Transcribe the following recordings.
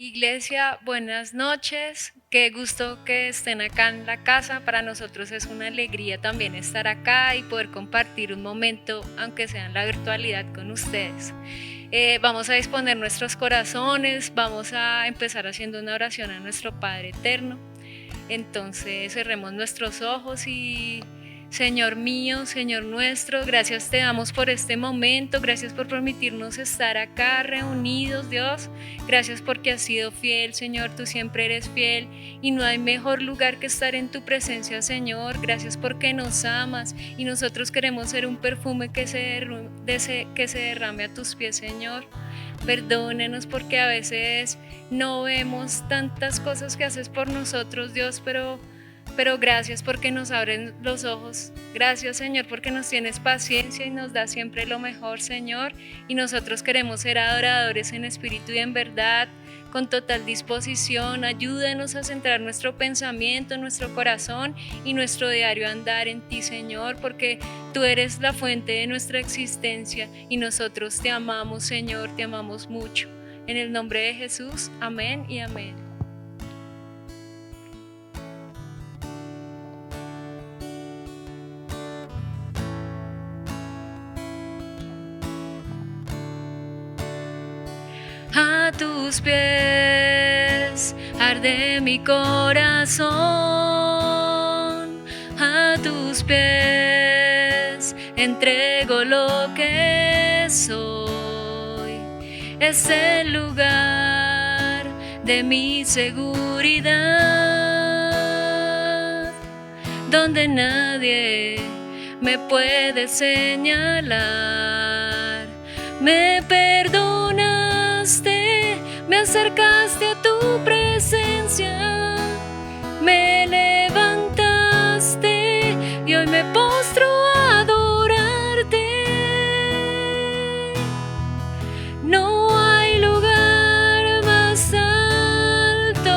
Iglesia, buenas noches. Qué gusto que estén acá en la casa. Para nosotros es una alegría también estar acá y poder compartir un momento, aunque sea en la virtualidad, con ustedes. Vamos a disponer nuestros corazones, vamos a empezar haciendo una oración a nuestro Padre Eterno. Entonces cerremos nuestros ojos y Señor mío, Señor nuestro, gracias te damos por este momento, gracias por permitirnos estar acá reunidos, Dios. Gracias porque has sido fiel, Señor, tú siempre eres fiel y no hay mejor lugar que estar en tu presencia, Señor. Gracias porque nos amas y nosotros queremos ser un perfume que se derrame a tus pies, Señor. Perdónenos porque a veces no vemos tantas cosas que haces por nosotros, Dios, pero gracias porque nos abren los ojos. Gracias, Señor, porque nos tienes paciencia y nos da siempre lo mejor, Señor. Y nosotros queremos ser adoradores en espíritu y en verdad, con total disposición. Ayúdanos a centrar nuestro pensamiento, nuestro corazón y nuestro diario andar en ti, Señor, porque tú eres la fuente de nuestra existencia y nosotros te amamos, Señor, te amamos mucho. En el nombre de Jesús, amén y amén. A tus pies arde mi corazón, a tus pies entrego lo que soy. Es el lugar de mi seguridad, donde nadie me puede señalar. Me perdonaste, me acercaste a tu presencia, me levantaste y hoy me postro a adorarte. No hay lugar más alto,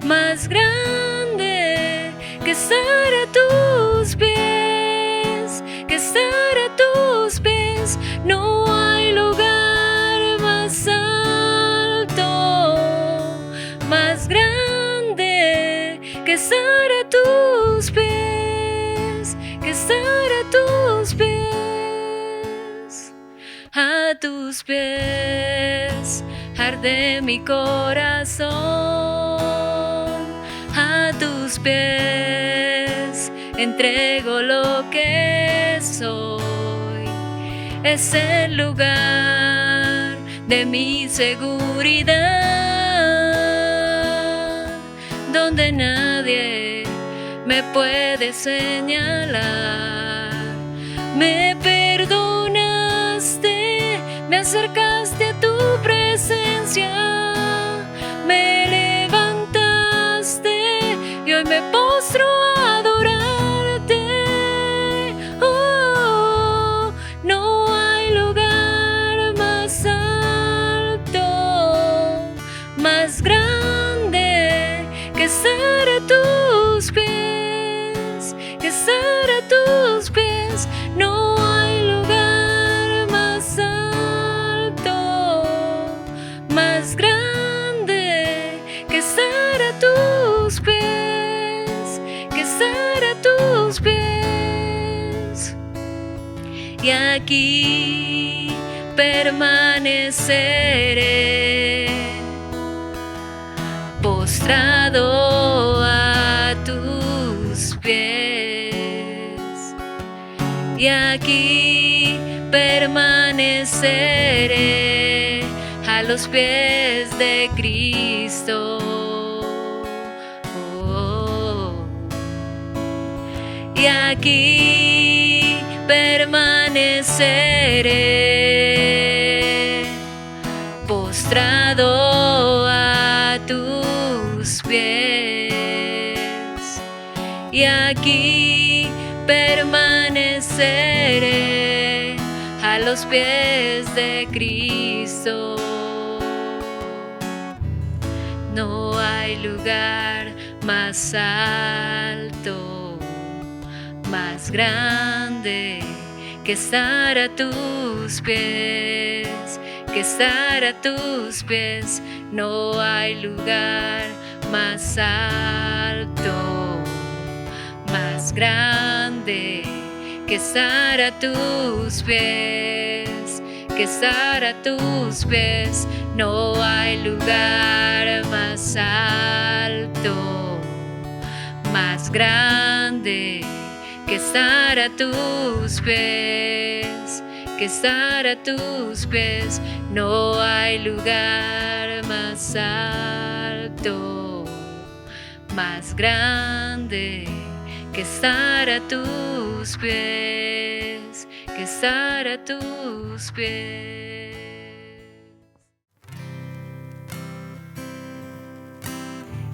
más grande que estar a tus pies, que estar a tus pies. No hay lugar más alto, más grande que estar a tus pies, que estar a tus pies. A tus pies arde mi corazón, a tus pies entrego lo que soy. Es el lugar de mi seguridad, donde nadie me puede señalar. Me perdonaste, me acercaste a tu presencia, me levantaste y hoy me postro a adorarte. Oh, no hay lugar más alto, más grande que estar a tus pies, que estar a tus pies. No hay lugar más alto, más grande que estar a tus pies, que estar a tus pies. Y aquí permaneceré postrado a tus pies. Y aquí permaneceré a los pies de Cristo. Oh. Y aquí permaneceré postrado a tus pies. Y aquí permaneceré a los pies de Cristo. No hay lugar más alto, más grande que estar a tus pies, que estar a tus pies. No hay lugar más alto, más grande que estar a tus pies, que estar a tus pies. No hay lugar más alto, más grande que estar a tus pies, que estar a tus pies. No hay lugar más alto, más grande que estar a tus pies, que estar a tus pies.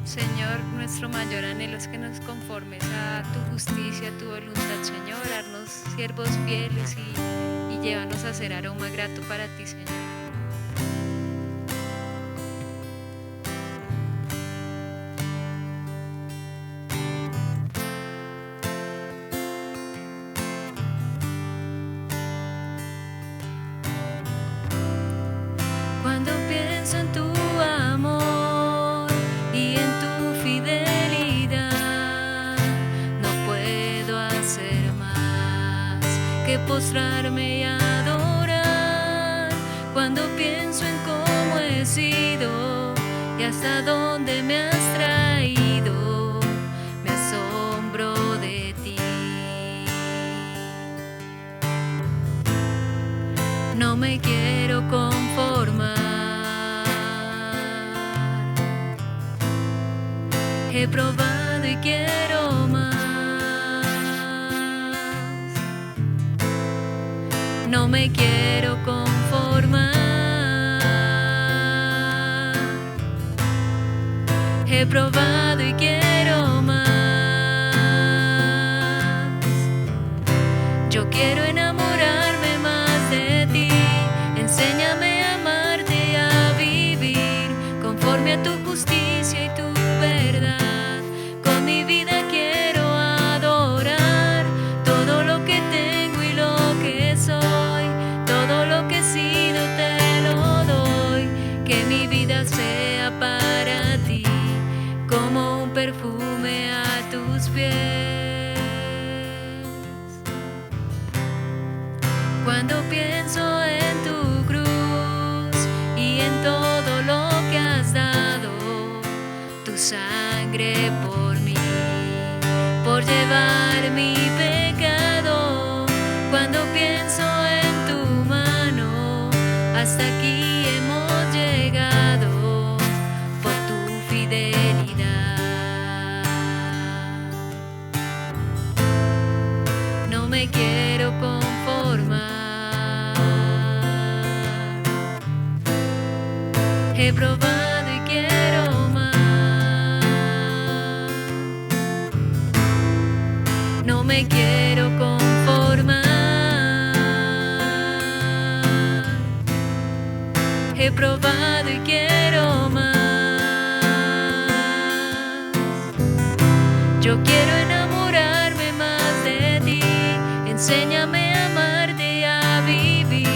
Señor, nuestro mayor anhelo es que nos conformes a tu justicia, a tu voluntad, Señor. Haznos siervos fieles y llévanos a ser aroma grato para ti, Señor. Cuando pienso en tu amor y en tu fidelidad, no puedo hacer más que postrarme y adorar. Cuando pienso en cómo he sido y hasta dónde me has traído, me asombro de ti. No me quiero conformar. He probado y quiero más. No me quiero conformar. He probado y quiero más. Yo quiero enamorarme más de ti. Enséñame a amarte y a vivir conforme a tu justicia y tu verdad. Con mi vida quiero adorar todo lo que tengo y lo que soy, todo lo que he sido te lo doy. Que mi vida sea para ti como un perfume a tus pies. Cuando pienso en tu cruz y en todo lo que has dado, tu sangre por mí, por llevar mi pecado. Cuando pienso en tu mano, hasta aquí hemos llegado por tu fidelidad. No me quiero conformar. He probado y quiero más. No me quiero conformar. He probado y quiero más. Yo quiero enamorarme más de ti. Enséñame a amarte y a vivir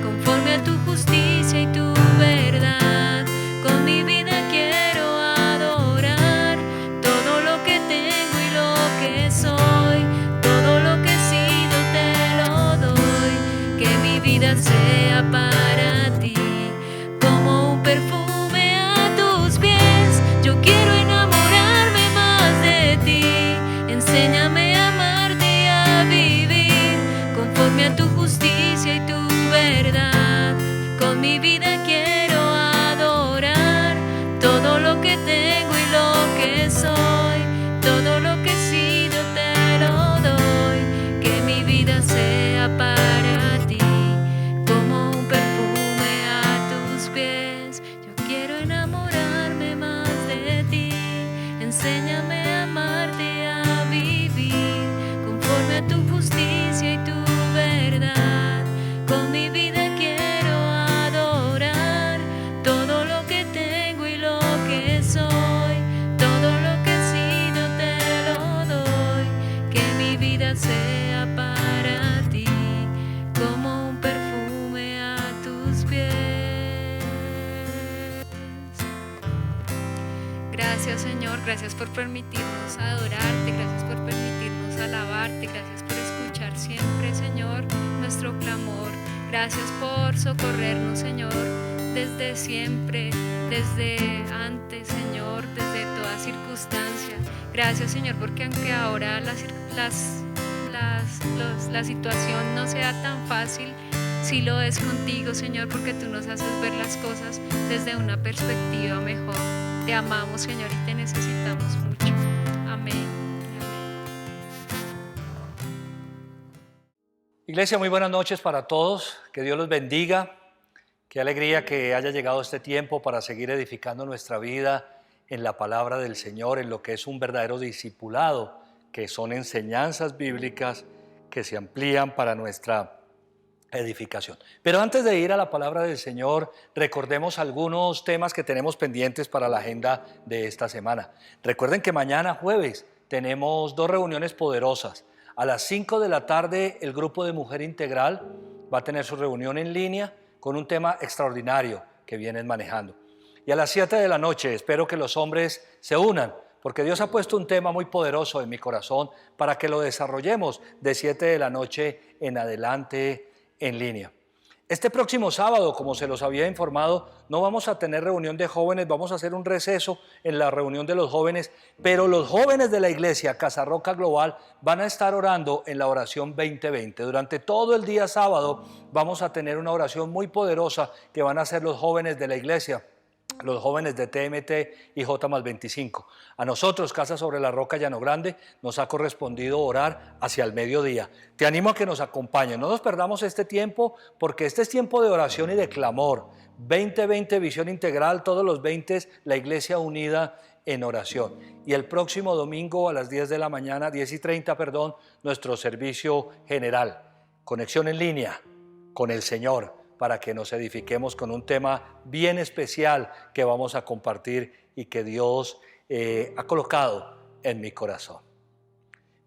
conforme a tu justicia y tu verdad. Con mi vida quiero adorar todo lo que tengo y lo que soy, todo lo que he sido te lo doy. Que mi vida sea para ti como un perfume a tus pies. Yo quiero enamorarme más de ti. Enséñame a amarte y a vivir Gracias, Señor, gracias por permitirnos adorarte, gracias por permitirnos alabarte, gracias por escuchar siempre, Señor, nuestro clamor. Gracias por socorrernos, Señor, desde siempre, desde antes, Señor, desde toda circunstancia. Gracias, Señor, porque aunque ahora la situación no sea tan fácil, sí lo es contigo, Señor, porque tú nos haces ver las cosas desde una perspectiva mejor. Te amamos, Señor, y te necesitamos mucho. Amén. Iglesia, muy buenas noches para todos. Que Dios los bendiga. Qué alegría que haya llegado este tiempo para seguir edificando nuestra vida en la palabra del Señor, en lo que es un verdadero discipulado, que son enseñanzas bíblicas que se amplían para nuestra edificación. Pero antes de ir a la palabra del Señor, recordemos algunos temas que tenemos pendientes para la agenda de esta semana. Recuerden que mañana jueves tenemos 2 reuniones poderosas. A las 5 de la tarde el grupo de Mujer Integral va a tener su reunión en línea con un tema extraordinario que vienen manejando. Y a las 7 de la noche espero que los hombres se unan, porque Dios ha puesto un tema muy poderoso en mi corazón para que lo desarrollemos de 7 de la noche en adelante en línea. Este próximo sábado, como se los había informado, no vamos a tener reunión de jóvenes, vamos a hacer un receso en la reunión de los jóvenes, pero los jóvenes de la iglesia Casa Roca Global van a estar orando en la oración 2020. Durante todo el día sábado vamos a tener una oración muy poderosa que van a hacer los jóvenes de la iglesia, los jóvenes de TMT y J+25. A nosotros, Casa Sobre la Roca Llano Grande, nos ha correspondido orar hacia el mediodía. Te animo a que nos acompañen. No nos perdamos este tiempo, porque este es tiempo de oración y de clamor. 2020 Visión Integral, todos los 20, la iglesia unida en oración. Y el próximo domingo a las 10 de la mañana, 10:30, nuestro servicio general. Conexión en línea con el Señor, para que nos edifiquemos con un tema bien especial que vamos a compartir y que Dios ha colocado en mi corazón.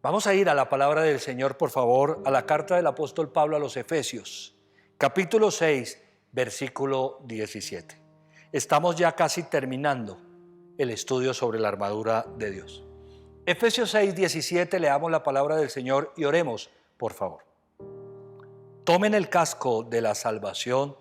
Vamos a ir a la palabra del Señor, por favor, a la carta del apóstol Pablo a los Efesios, capítulo 6, versículo 17. Estamos ya casi terminando el estudio sobre la armadura de Dios. Efesios 6, 17, leamos la palabra del Señor y oremos, por favor. Tomen el casco de la salvación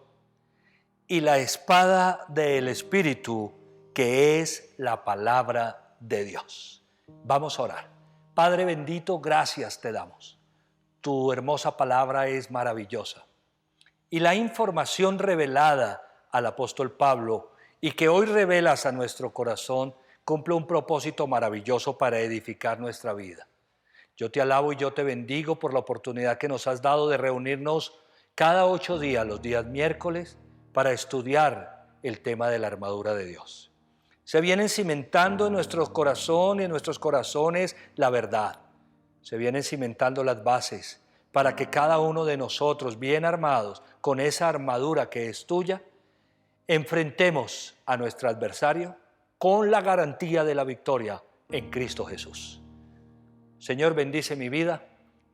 y la espada del Espíritu, que es la palabra de Dios. Vamos a orar. Padre bendito, gracias te damos. Tu hermosa palabra es maravillosa. Y la información revelada al apóstol Pablo y que hoy revelas a nuestro corazón cumple un propósito maravilloso para edificar nuestra vida. Yo te alabo y yo te bendigo por la oportunidad que nos has dado de reunirnos cada 8 días, los días miércoles, para estudiar el tema de la armadura de Dios. Se vienen cimentando en nuestros corazones y en nuestros corazones la verdad. Se vienen cimentando las bases para que cada uno de nosotros, bien armados, con esa armadura que es tuya, enfrentemos a nuestro adversario con la garantía de la victoria en Cristo Jesús. Señor, bendice mi vida,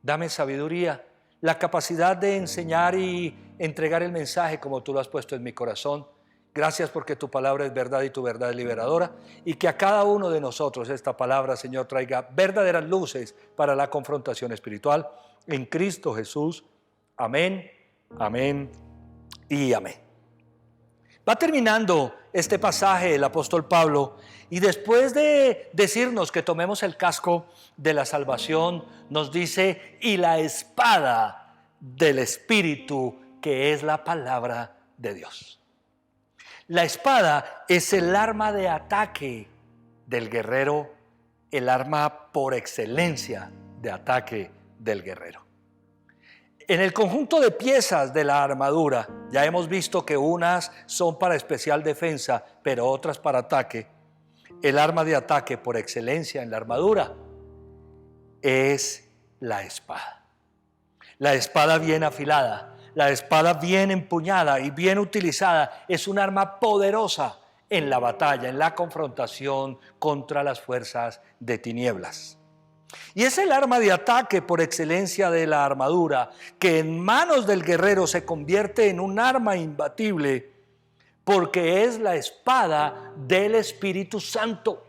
dame sabiduría, la capacidad de enseñar y entregar el mensaje como tú lo has puesto en mi corazón. Gracias porque tu palabra es verdad y tu verdad es liberadora, y que a cada uno de nosotros esta palabra, Señor, traiga verdaderas luces para la confrontación espiritual en Cristo Jesús. Amén, amén y amén. Va terminando este pasaje el apóstol Pablo, y después de decirnos que tomemos el casco de la salvación, nos dice, y la espada del Espíritu, que es la palabra de Dios. La espada es el arma de ataque del guerrero, el arma por excelencia de ataque del guerrero. En el conjunto de piezas de la armadura, ya hemos visto que unas son para especial defensa, pero otras para ataque. El arma de ataque por excelencia en la armadura es la espada. La espada bien afilada, la espada bien empuñada y bien utilizada es un arma poderosa en la batalla, en la confrontación contra las fuerzas de tinieblas. Y es el arma de ataque por excelencia de la armadura, que en manos del guerrero se convierte en un arma imbatible, porque es la espada del Espíritu Santo.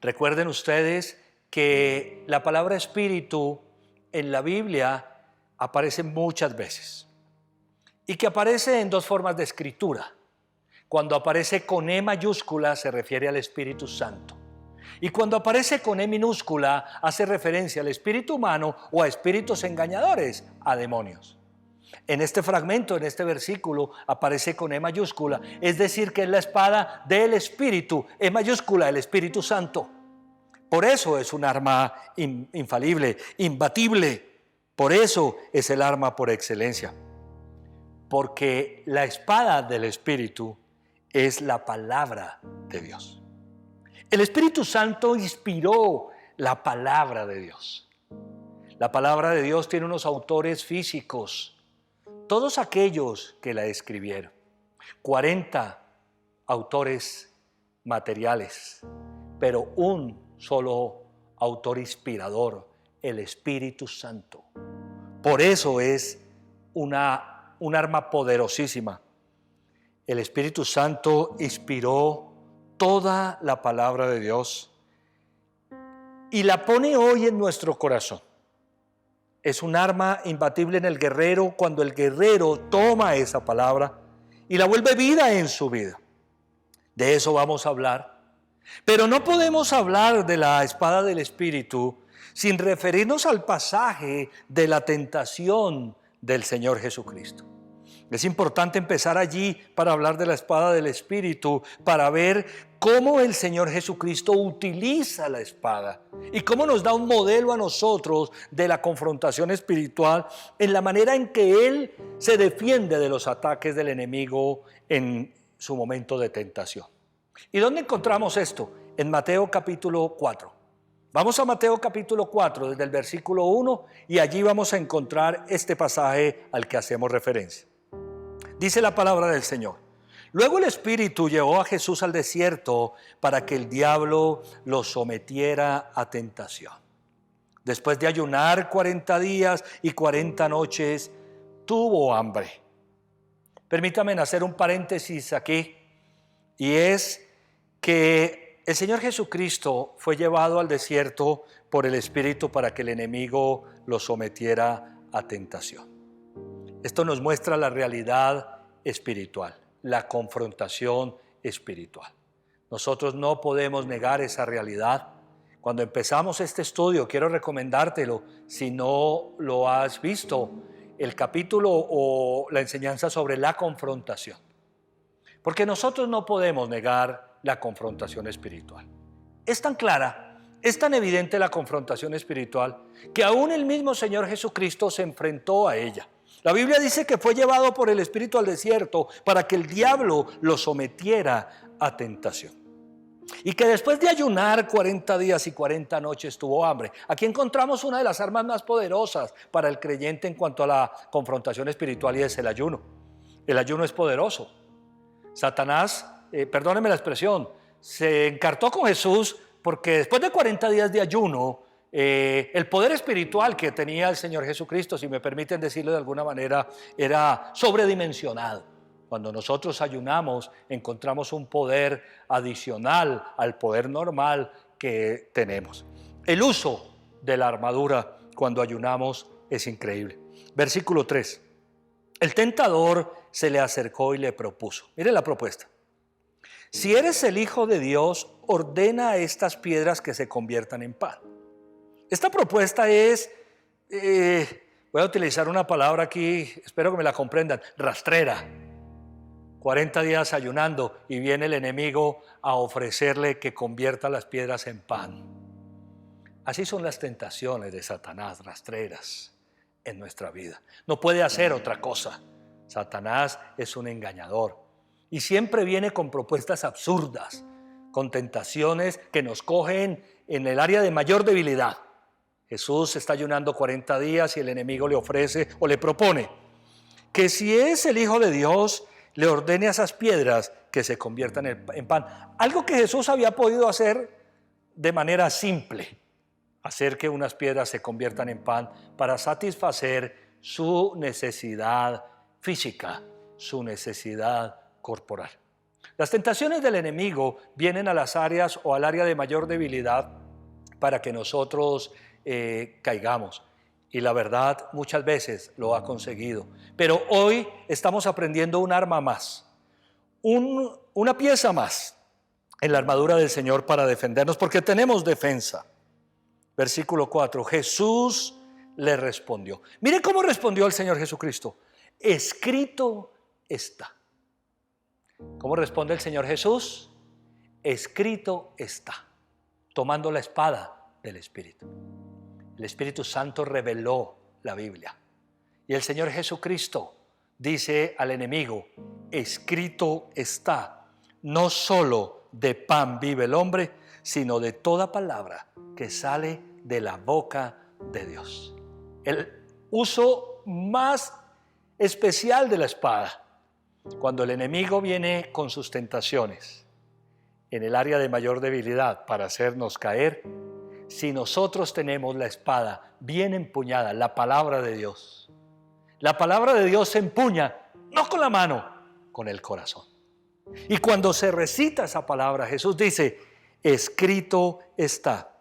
Recuerden ustedes que la palabra espíritu en la Biblia aparece muchas veces y que aparece en dos formas de escritura. Cuando aparece con E mayúscula se refiere al Espíritu Santo. Y cuando aparece con E minúscula hace referencia al espíritu humano o a espíritus engañadores, a demonios. En este fragmento, en este versículo, aparece con E mayúscula, es decir, que es la espada del Espíritu, E mayúscula, el Espíritu Santo. Por eso es un arma infalible, imbatible. Por eso es el arma por excelencia. Porque la espada del Espíritu es la palabra de Dios. El Espíritu Santo inspiró la palabra de Dios. La palabra de Dios tiene unos autores físicos, todos aquellos que la escribieron. 40 autores materiales, pero un solo autor inspirador, el Espíritu Santo. Por eso es un arma poderosísima. El Espíritu Santo inspiró toda la palabra de Dios y la pone hoy en nuestro corazón. Es un arma imbatible en el guerrero cuando el guerrero toma esa palabra y la vuelve vida en su vida. De eso vamos a hablar. Pero no podemos hablar de la espada del Espíritu sin referirnos al pasaje de la tentación del Señor Jesucristo. Es importante empezar allí para hablar de la espada del Espíritu, para ver cómo el Señor Jesucristo utiliza la espada y cómo nos da un modelo a nosotros de la confrontación espiritual en la manera en que Él se defiende de los ataques del enemigo en su momento de tentación. ¿Y dónde encontramos esto? En Mateo capítulo 4. Vamos a Mateo capítulo 4 desde el versículo 1 y allí vamos a encontrar este pasaje al que hacemos referencia. Dice la palabra del Señor: luego el Espíritu llevó a Jesús al desierto para que el diablo lo sometiera a tentación. Después de ayunar 40 días y 40 noches, tuvo hambre. Permítame hacer un paréntesis aquí, y es que el Señor Jesucristo fue llevado al desierto por el Espíritu para que el enemigo lo sometiera a tentación. Esto nos muestra la realidad espiritual, la confrontación espiritual. Nosotros no podemos negar esa realidad. Cuando empezamos este estudio, quiero recomendártelo, si no lo has visto, el capítulo o la enseñanza sobre la confrontación. Porque nosotros no podemos negar la confrontación espiritual. Es tan clara, es tan evidente la confrontación espiritual, que aún el mismo Señor Jesucristo se enfrentó a ella. La Biblia dice que fue llevado por el Espíritu al desierto para que el diablo lo sometiera a tentación. Y que después de ayunar 40 días y 40 noches tuvo hambre. Aquí encontramos una de las armas más poderosas para el creyente en cuanto a la confrontación espiritual, y es el ayuno. El ayuno es poderoso. Satanás, perdónenme la expresión, se encartó con Jesús porque después de 40 días de ayuno, el poder espiritual que tenía el Señor Jesucristo, si me permiten decirlo de alguna manera, era sobredimensionado. Cuando nosotros ayunamos, encontramos un poder adicional al poder normal que tenemos. El uso de la armadura cuando ayunamos es increíble. Versículo 3. El tentador se le acercó y le propuso. Mire la propuesta. Si eres el Hijo de Dios, ordena a estas piedras que se conviertan en pan. Esta propuesta es, voy a utilizar una palabra aquí, espero que me la comprendan, rastrera. 40 días ayunando y viene el enemigo a ofrecerle que convierta las piedras en pan. Así son las tentaciones de Satanás, rastreras en nuestra vida. No puede hacer otra cosa. Satanás es un engañador y siempre viene con propuestas absurdas, con tentaciones que nos cogen en el área de mayor debilidad. Jesús está ayunando 40 días y el enemigo le ofrece o le propone que si es el Hijo de Dios, le ordene a esas piedras que se conviertan en pan. Algo que Jesús había podido hacer de manera simple, hacer que unas piedras se conviertan en pan para satisfacer su necesidad física, su necesidad corporal. Las tentaciones del enemigo vienen a las áreas o al área de mayor debilidad para que nosotros caigamos. Y la verdad, muchas veces lo ha conseguido. Pero hoy estamos aprendiendo un arma más, una pieza más en la armadura del Señor para defendernos, porque tenemos defensa. Versículo 4, Jesús le respondió. Mire cómo respondió el Señor Jesucristo. Escrito está. ¿Cómo responde el Señor Jesús? Escrito está, tomando la espada del Espíritu. El Espíritu Santo reveló la Biblia. Y el Señor Jesucristo dice al enemigo, escrito está, no solo de pan vive el hombre, sino de toda palabra que sale de la boca de Dios. El uso más especial de la espada, cuando el enemigo viene con sus tentaciones en el área de mayor debilidad para hacernos caer, si nosotros tenemos la espada bien empuñada, la palabra de Dios. La palabra de Dios se empuña, no con la mano, con el corazón. Y cuando se recita esa palabra, Jesús dice, escrito está,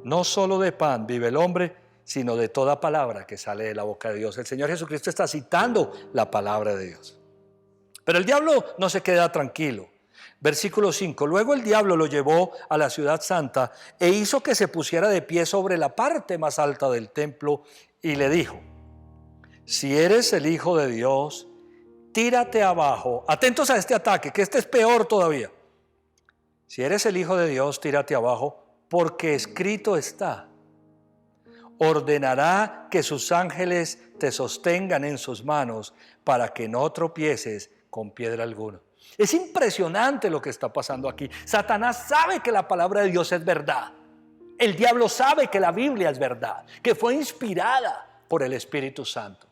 no solo de pan vive el hombre, sino de toda palabra que sale de la boca de Dios. El Señor Jesucristo está citando la palabra de Dios. Pero el diablo no se queda tranquilo. Versículo 5, luego el diablo lo llevó a la ciudad santa e hizo que se pusiera de pie sobre la parte más alta del templo y le dijo, si eres el Hijo de Dios, tírate abajo. Atentos a este ataque, que este es peor todavía. Si eres el Hijo de Dios, tírate abajo, porque escrito está. Ordenará que sus ángeles te sostengan en sus manos para que no tropieces con piedra alguna. Es impresionante lo que está pasando aquí. Satanás sabe que la palabra de Dios es verdad. El diablo sabe que la Biblia es verdad, que fue inspirada por el Espíritu Santo.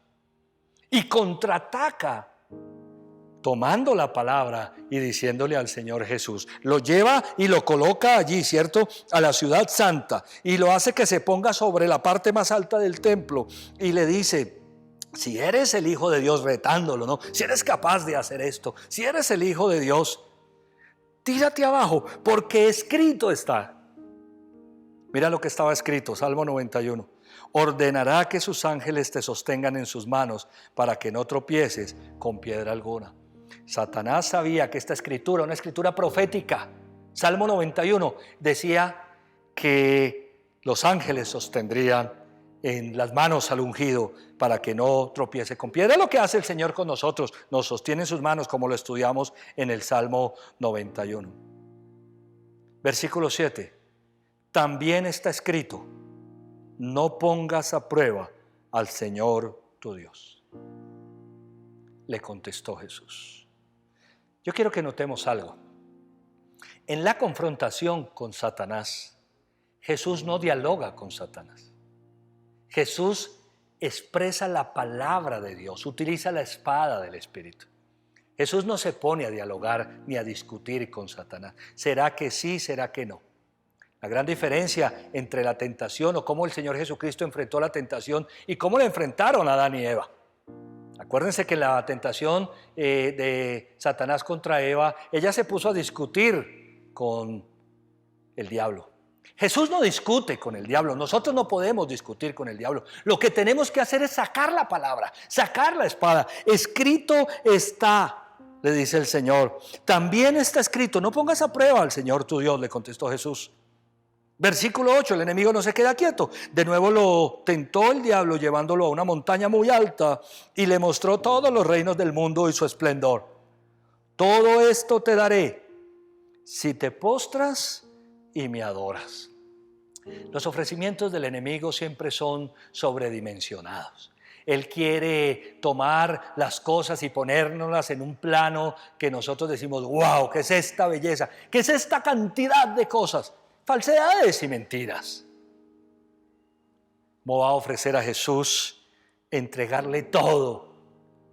Y contraataca tomando la palabra y diciéndole al Señor Jesús. Lo lleva y lo coloca allí, ¿cierto? A la ciudad santa. Y lo hace que se ponga sobre la parte más alta del templo. Y le dice, si eres el Hijo de Dios, retándolo, ¿no? Si eres capaz de hacer esto, si eres el Hijo de Dios, tírate abajo, porque escrito está. Mira lo que estaba escrito, Salmo 91. Ordenará que sus ángeles te sostengan en sus manos para que no tropieces con piedra alguna. Satanás sabía que esta escritura, una escritura profética, Salmo 91, decía que los ángeles sostendrían en las manos al ungido para que no tropiece con piedra. Es lo que hace el Señor con nosotros, nos sostiene en sus manos como lo estudiamos en el Salmo 91. Versículo 7, también está escrito, no pongas a prueba al Señor tu Dios. Le contestó Jesús. Yo quiero que notemos algo. En la confrontación con Satanás, Jesús no dialoga con Satanás. Jesús expresa la palabra de Dios, utiliza la espada del Espíritu. Jesús no se pone a dialogar ni a discutir con Satanás. ¿Será que sí, será que no? La gran diferencia entre la tentación o cómo el Señor Jesucristo enfrentó la tentación y cómo la enfrentaron Adán y Eva. Acuérdense que la tentación de Satanás contra Eva, ella se puso a discutir con el diablo. Jesús no discute con el diablo, nosotros no podemos discutir con el diablo. Lo que tenemos que hacer es sacar la palabra, sacar la espada. Escrito está, le dice el Señor. También está escrito, no pongas a prueba al Señor tu Dios, le contestó Jesús. Versículo 8, el enemigo no se queda quieto. De nuevo lo tentó el diablo llevándolo a una montaña muy alta y le mostró todos los reinos del mundo y su esplendor. Todo esto te daré si te postras y me adoras. Los ofrecimientos del enemigo siempre son sobredimensionados. Él quiere tomar las cosas y ponérnoslas en un plano que nosotros decimos, wow, ¿qué es esta belleza? ¿Qué es esta cantidad de cosas? Falsedades y mentiras. ¿Cómo va a ofrecer a Jesús entregarle todo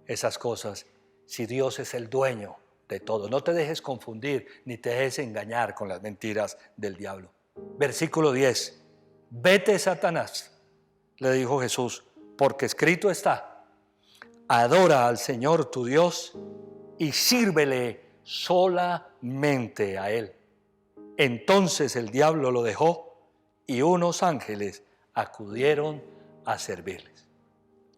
esas cosas si Dios es el dueño de todo? No te dejes confundir ni te dejes engañar con las mentiras del diablo. Versículo 10. Vete, Satanás, le dijo Jesús, porque escrito está, adora al Señor tu Dios y sírvele solamente a él. Entonces el diablo lo dejó y unos ángeles acudieron a servirles.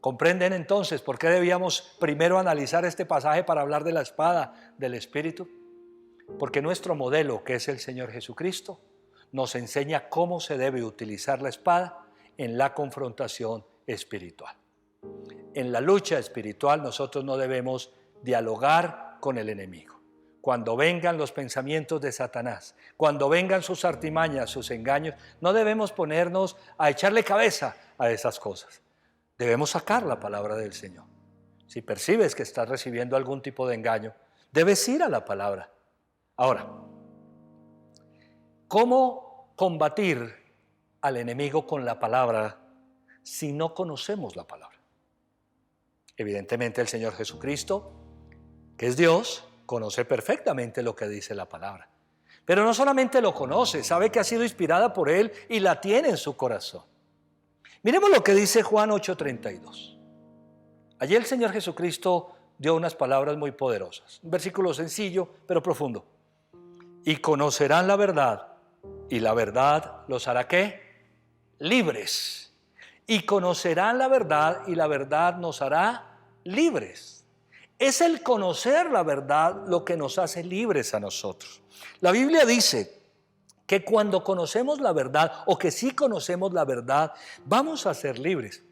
¿Comprenden entonces por qué debíamos primero analizar este pasaje para hablar de la espada del Espíritu? Porque nuestro modelo, que es el Señor Jesucristo, nos enseña cómo se debe utilizar la espada en la confrontación espiritual. En la lucha espiritual nosotros no debemos dialogar con el enemigo. Cuando vengan los pensamientos de Satanás, cuando vengan sus artimañas, sus engaños, no debemos ponernos a echarle cabeza a esas cosas. Debemos sacar la palabra del Señor. Si percibes que estás recibiendo algún tipo de engaño, debes ir a la palabra. Ahora, ¿cómo combatir al enemigo con la palabra si no conocemos la palabra? Evidentemente el Señor Jesucristo, que es Dios, conoce perfectamente lo que dice la palabra. Pero no solamente lo conoce, sabe que ha sido inspirada por Él y la tiene en su corazón. Miremos lo que dice Juan 8:32. Allí el Señor Jesucristo dio unas palabras muy poderosas. Un versículo sencillo, pero profundo. Y conocerán la verdad, y la verdad los hará ¿qué? Libres. Y conocerán la verdad, y la verdad nos hará libres. Es el conocer la verdad lo que nos hace libres a nosotros. La Biblia dice que cuando conocemos la verdad, o que sí conocemos la verdad, vamos a ser libres.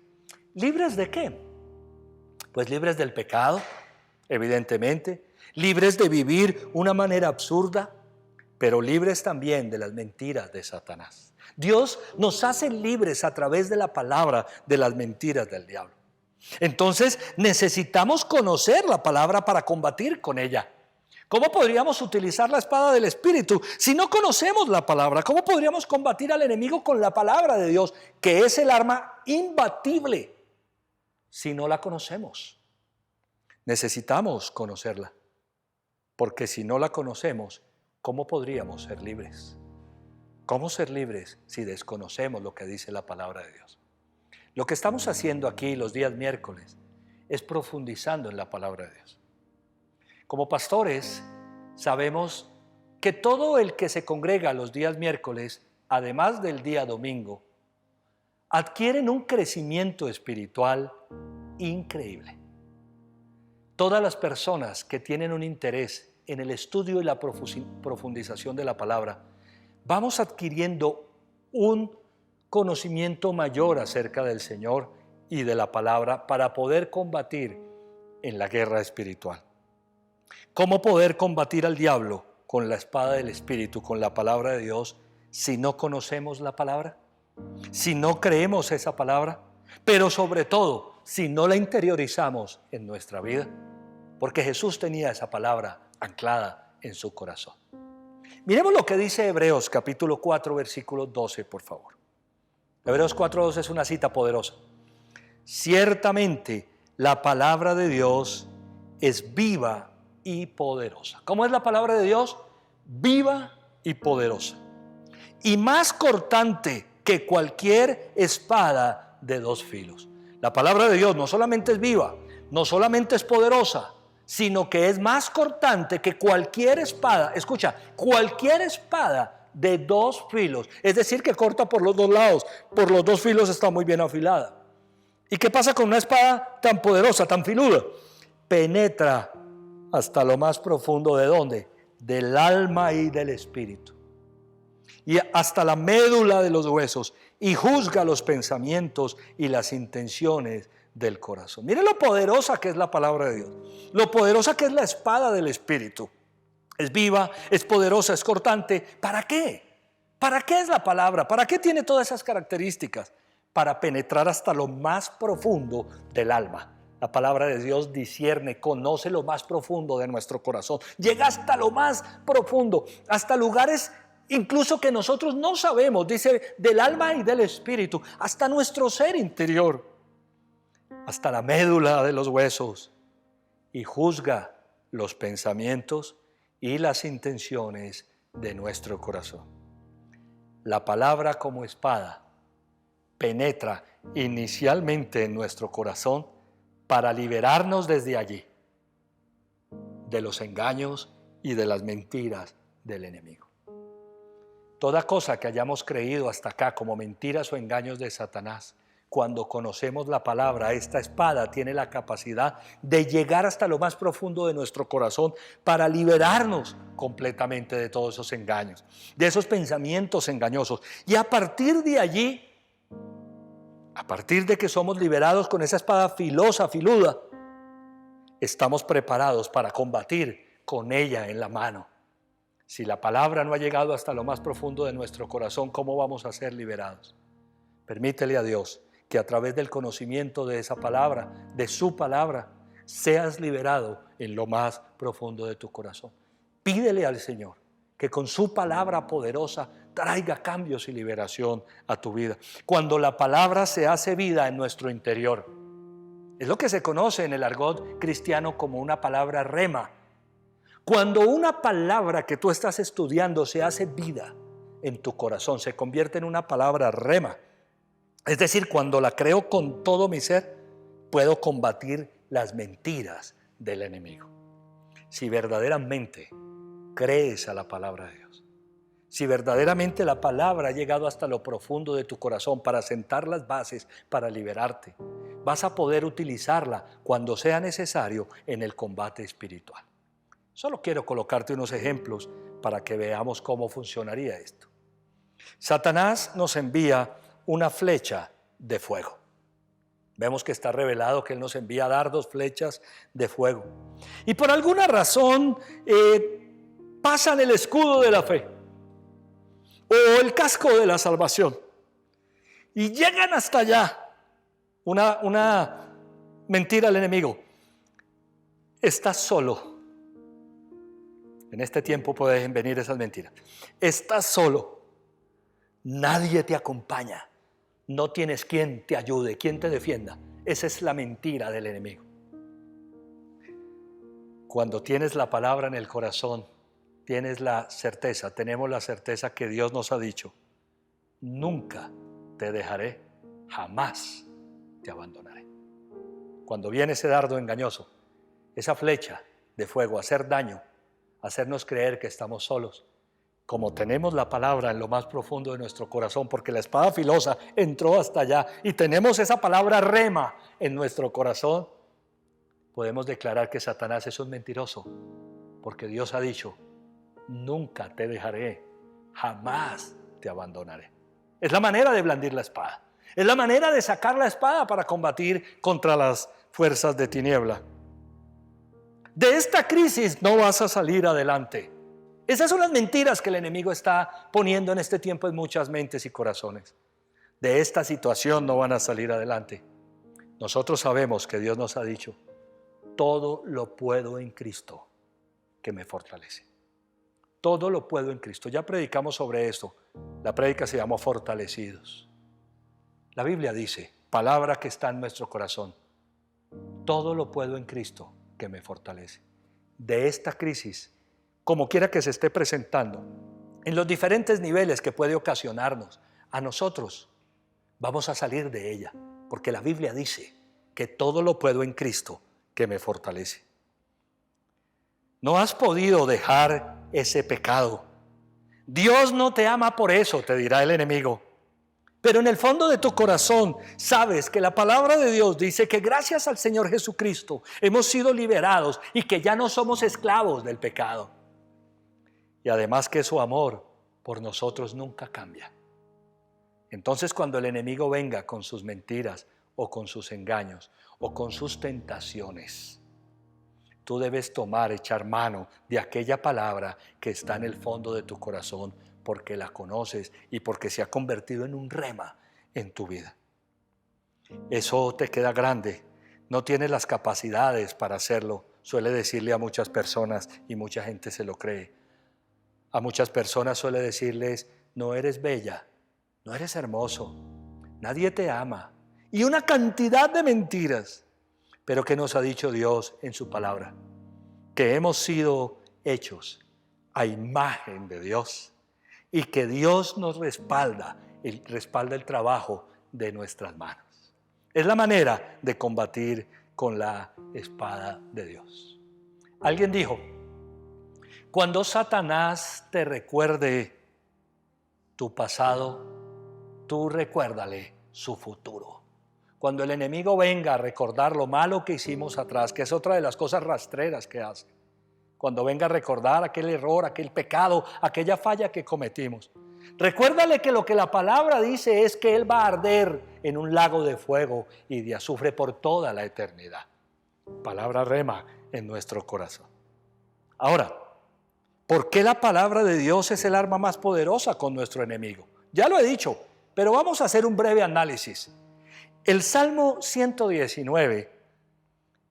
¿Libres de qué? Pues libres del pecado, evidentemente, libres de vivir una manera absurda, pero libres también de las mentiras de Satanás. Dios nos hace libres a través de la palabra de las mentiras del diablo. Entonces necesitamos conocer la palabra para combatir con ella. ¿Cómo podríamos utilizar la espada del Espíritu si no conocemos la palabra? ¿Cómo podríamos combatir al enemigo con la palabra de Dios, que es el arma imbatible, si no la conocemos? Necesitamos conocerla, porque si no la conocemos, ¿cómo podríamos ser libres? ¿Cómo ser libres si desconocemos lo que dice la palabra de Dios? Lo que estamos haciendo aquí los días miércoles es profundizando en la palabra de Dios. Como pastores, sabemos que todo el que se congrega los días miércoles, además del día domingo, adquieren un crecimiento espiritual increíble. Todas las personas que tienen un interés en el estudio y la profundización de la palabra, vamos adquiriendo un conocimiento mayor acerca del Señor y de la palabra para poder combatir en la guerra espiritual. ¿Cómo poder combatir al diablo con la espada del Espíritu, con la palabra de Dios, si no conocemos la palabra? Si no creemos esa palabra, pero sobre todo, si no la interiorizamos en nuestra vida, porque Jesús tenía esa palabra anclada en su corazón. Miremos lo que dice Hebreos capítulo 4, versículo 12, por favor. Hebreos 4:12 es una cita poderosa. Ciertamente la palabra de Dios es viva y poderosa. ¿Cómo es la palabra de Dios? Viva y poderosa. Y más cortante que cualquier espada de dos filos. La palabra de Dios no solamente es viva, no solamente es poderosa, sino que es más cortante que cualquier espada. Escucha, cualquier espada de dos filos. Es decir, que corta por los dos lados. Por los dos filos está muy bien afilada. ¿Y qué pasa con una espada tan poderosa, tan filuda? Penetra hasta lo más profundo ¿de dónde? Del alma y del espíritu. Y hasta la médula de los huesos. Y juzga los pensamientos y las intenciones del corazón. Mire lo poderosa que es la palabra de Dios. Lo poderosa que es la espada del Espíritu. Es viva, es poderosa, es cortante. ¿Para qué? ¿Para qué es la palabra? ¿Para qué tiene todas esas características? Para penetrar hasta lo más profundo del alma. La palabra de Dios discierne, conoce lo más profundo de nuestro corazón. Llega hasta lo más profundo, hasta lugares incluso que nosotros no sabemos. Dice del alma y del espíritu, hasta nuestro ser interior, hasta la médula de los huesos, y juzga los pensamientos y las intenciones de nuestro corazón. La palabra como espada penetra inicialmente en nuestro corazón para liberarnos desde allí de los engaños y de las mentiras del enemigo. Toda cosa que hayamos creído hasta acá como mentiras o engaños de Satanás, cuando conocemos la palabra, esta espada tiene la capacidad de llegar hasta lo más profundo de nuestro corazón para liberarnos completamente de todos esos engaños, de esos pensamientos engañosos. Y a partir de allí, a partir de que somos liberados con esa espada filosa, filuda, estamos preparados para combatir con ella en la mano. Si la palabra no ha llegado hasta lo más profundo de nuestro corazón, ¿cómo vamos a ser liberados? Permítele a Dios que a través del conocimiento de esa palabra, de su palabra, seas liberado en lo más profundo de tu corazón. Pídele al Señor que con su palabra poderosa traiga cambios y liberación a tu vida. Cuando la palabra se hace vida en nuestro interior, es lo que se conoce en el argot cristiano como una palabra rema. Cuando una palabra que tú estás estudiando se hace vida en tu corazón, se convierte en una palabra rema. Es decir, cuando la creo con todo mi ser, puedo combatir las mentiras del enemigo. Si verdaderamente crees a la palabra de Dios, si verdaderamente la palabra ha llegado hasta lo profundo de tu corazón para sentar las bases para liberarte, vas a poder utilizarla cuando sea necesario en el combate espiritual. Solo quiero colocarte unos ejemplos para que veamos cómo funcionaría esto. Satanás nos envía una flecha de fuego. Vemos que está revelado que él nos envía dardos, flechas de fuego. Y por alguna razón pasan el escudo de la fe o el casco de la salvación y llegan hasta allá. Una mentira al enemigo. Estás solo. En este tiempo pueden venir esas mentiras. Estás solo. Nadie te acompaña. No tienes quien te ayude, quien te defienda. Esa es la mentira del enemigo. Cuando tienes la palabra en el corazón, tienes la certeza, tenemos la certeza que Dios nos ha dicho: nunca te dejaré, jamás te abandonaré. Cuando viene ese dardo engañoso, esa flecha de fuego, a hacer daño, a hacernos creer que estamos solos, como tenemos la palabra en lo más profundo de nuestro corazón, porque la espada filosa entró hasta allá y tenemos esa palabra rema en nuestro corazón, podemos declarar que Satanás es un mentiroso, porque Dios ha dicho: nunca te dejaré, jamás te abandonaré. Es la manera de blandir la espada. Es la manera de sacar la espada para combatir contra las fuerzas de tiniebla. De esta crisis no vas a salir adelante. Esas son las mentiras que el enemigo está poniendo en este tiempo en muchas mentes y corazones. De esta situación no van a salir adelante. Nosotros sabemos que Dios nos ha dicho: todo lo puedo en Cristo que me fortalece. Todo lo puedo en Cristo. Ya predicamos sobre esto. La prédica se llamó Fortalecidos. La Biblia dice, palabra que está en nuestro corazón: todo lo puedo en Cristo que me fortalece. De esta crisis, como quiera que se esté presentando, en los diferentes niveles que puede ocasionarnos a nosotros, vamos a salir de ella, porque la Biblia dice que todo lo puedo en Cristo que me fortalece. No has podido dejar ese pecado. Dios no te ama por eso, te dirá el enemigo. Pero en el fondo de tu corazón sabes que la palabra de Dios dice que gracias al Señor Jesucristo hemos sido liberados y que ya no somos esclavos del pecado. Y además que su amor por nosotros nunca cambia. Entonces, cuando el enemigo venga con sus mentiras o con sus engaños o con sus tentaciones, tú debes echar mano de aquella palabra que está en el fondo de tu corazón, porque la conoces y porque se ha convertido en un rema en tu vida. Eso te queda grande, no tienes las capacidades para hacerlo. Suele decirle a muchas personas, y mucha gente se lo cree, a muchas personas suele decirles: no eres bella, no eres hermoso, nadie te ama, y una cantidad de mentiras. Pero ¿qué nos ha dicho Dios en su palabra? Que hemos sido hechos a imagen de Dios y que Dios nos respalda el trabajo de nuestras manos. Es la manera de combatir con la espada de Dios. Alguien dijo: Cuando Satanás te recuerde tu pasado, tú recuérdale su futuro. Cuando el enemigo venga a recordar lo malo que hicimos atrás, que es otra de las cosas rastreras que hace, cuando venga a recordar aquel error, aquel pecado, aquella falla que cometimos, recuérdale que lo que la palabra dice es que él va a arder en un lago de fuego y de azufre por toda la eternidad. Palabra rema en nuestro corazón. Ahora, ¿por qué la palabra de Dios es el arma más poderosa con nuestro enemigo? Ya lo he dicho, pero vamos a hacer un breve análisis. El Salmo 119,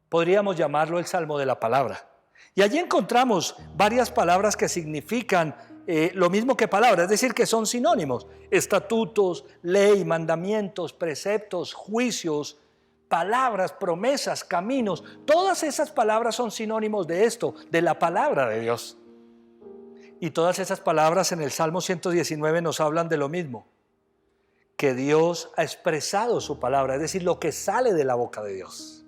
podríamos llamarlo el Salmo de la Palabra. Y allí encontramos varias palabras que significan lo mismo que palabra, es decir, que son sinónimos. Estatutos, ley, mandamientos, preceptos, juicios, palabras, promesas, caminos. Todas esas palabras son sinónimos de esto, de la palabra de Dios. Y todas esas palabras en el Salmo 119 nos hablan de lo mismo, que Dios ha expresado su palabra, es decir, lo que sale de la boca de Dios.